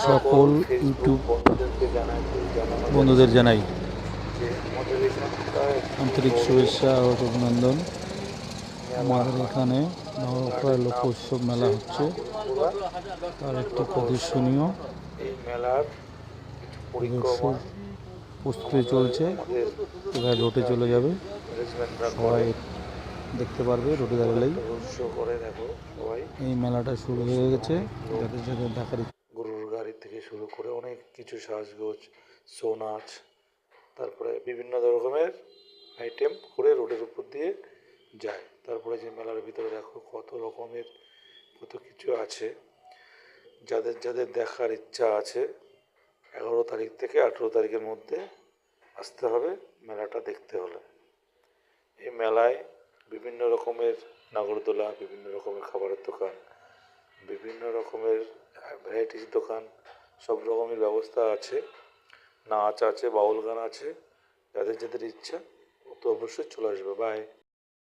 সকল ইউটিউব বন্ধুদের জানাই আন্তরিক শুভেচ্ছা ও অভিনন্দন। আমাদের এখানে নবপ্রায় লোক উৎসব মেলা হচ্ছে, তার একটি প্রদর্শনীয় প্রস্তুতি চলছে। এবার রোডে চলে যাবে, সবাই দেখতে পারবে রোডে দাঁড়ালেই। এই মেলাটা শুরু হয়ে গেছে, যাদের যাদের দেখার গরুর গাড়ি থেকে শুরু করে অনেক কিছু সাজগোজ, ছৌ নাচ, তারপরে বিভিন্ন রকমের আইটেম করে রোডের উপর দিয়ে যায়। তারপরে যে মেলার ভিতরে দেখো কত রকমের কত কিছু আছে। যাদের যাদের দেখার ইচ্ছা আছে 11 তারিখ থেকে 18 তারিখের মধ্যে আসতে হবে মেলাটা দেখতে হলে। এই মেলায় বিভিন্ন রকমের নাগরদোলা, বিভিন্ন রকমের খাবারের দোকান, বিভিন্ন রকমের ভ্যারাইটিস দোকান, সব রকমের ব্যবস্থা আছে। নাচ আছে, বাউল গান আছে। যাদের যাদের ইচ্ছা তো অবশ্যই চলে আসবে। বাই।